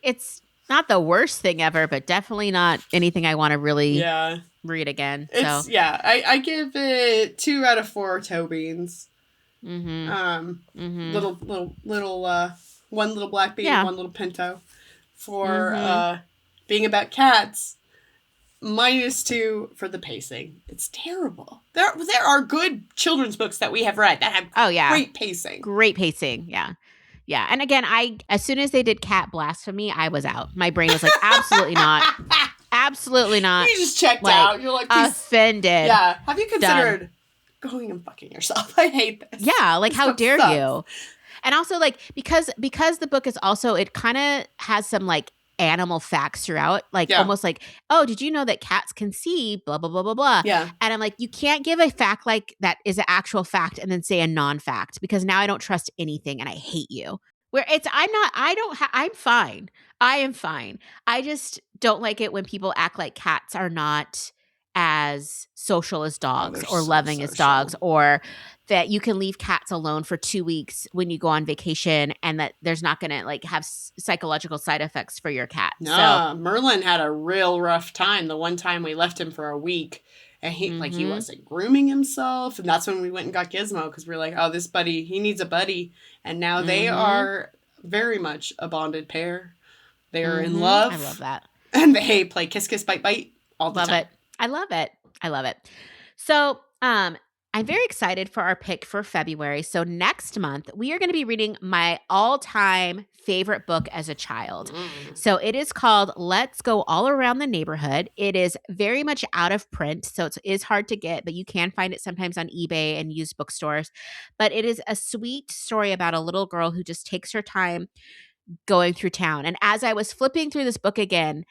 It's not the worst thing ever, but definitely not anything I want to really read again. So I give it 2 out of 4 toe beans. Little one little black bean, one little pinto for being about cats. -2 for the pacing. It's terrible. There are good children's books that we have read that have great pacing. Great pacing. Yeah. Yeah. And again, as soon as they did cat blasphemy, I was out. My brain was like, absolutely not. Absolutely not. You just checked out. You're like, offended. Yeah. Have you considered going and fucking yourself? I hate this. Yeah. Like, how dare you? And also, like, because the book is also, it kind of has some like animal facts throughout, like almost like, oh, did you know that cats can see blah blah blah blah blah. And I'm like, you can't give a fact like that is an actual fact and then say a non-fact, because now I don't trust anything and I hate you. Where I'm fine. I am fine. I just don't like it when people act like cats are not as social as dogs or loving as dogs, or that you can leave cats alone for 2 weeks when you go on vacation and that there's not going to like have psychological side effects for your cat. No, so Merlin had a real rough time. The one time we left him for a week and he like he wasn't grooming himself, and that's when we went and got Gizmo, because we were like, oh, this buddy, he needs a buddy. And now they are very much a bonded pair. They are in love. I love that. And they play kiss kiss bite bite all the time. I love it. I love it. So, I'm very excited for our pick for February. So next month, we are going to be reading my all-time favorite book as a child. So it is called Let's Go All Around the Neighborhood. It is very much out of print, so it is hard to get, but you can find it sometimes on eBay and used bookstores. But it is a sweet story about a little girl who just takes her time going through town. And as I was flipping through this book again,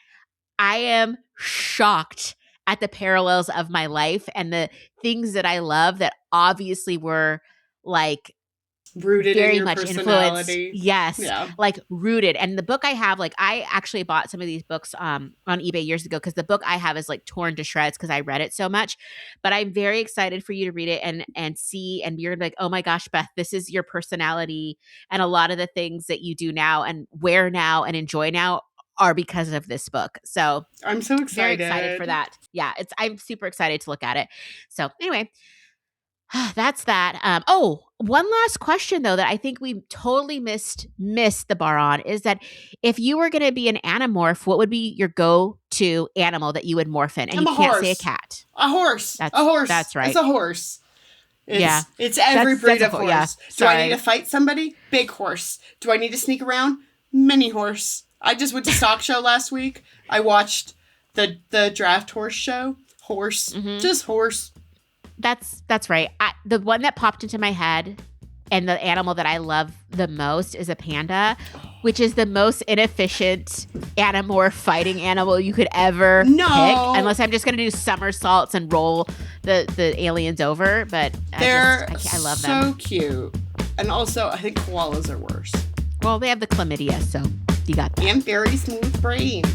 I am shocked at the parallels of my life and the things that I love that obviously were like rooted very in your much personality. Influenced. Yes. Like rooted. And the book I have, like I actually bought some of these books on eBay years ago, because the book I have is like torn to shreds because I read it so much. But I'm very excited for you to read it and see, and you're gonna be like, oh my gosh, Beth, this is your personality, and a lot of the things that you do now and wear now and enjoy now are because of this book. So I'm so excited. Very excited for that. Yeah, I'm super excited to look at it. So anyway, that's that. One last question though that I think we totally missed the bar on is that if you were going to be an animorph, what would be your go-to animal that you would morph in? And you can't say a cat. A horse. A horse. That's right. It's a horse. It's every breed of horse. Yeah. Do I need to fight somebody? Big horse. Do I need to sneak around? Mini horse. I just went to Stock Show last week. I watched the draft horse show. Horse. Just horse. That's right. The one that popped into my head and the animal that I love the most is a panda, which is the most inefficient animorph fighting animal you could ever pick. Unless I'm just going to do somersaults and roll the aliens over. But I love them. So cute. And also, I think koalas are worse. Well, they have the chlamydia, so you got that. And very smooth brains.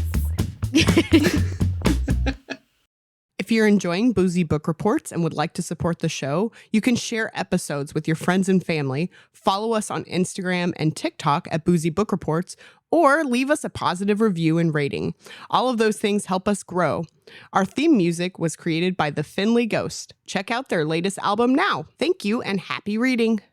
If you're enjoying Boozy Book Reports and would like to support the show, you can share episodes with your friends and family, follow us on Instagram and TikTok at Boozy Book Reports, or leave us a positive review and rating. All of those things help us grow. Our theme music was created by the Finley Ghost. Check out their latest album now. Thank you and happy reading.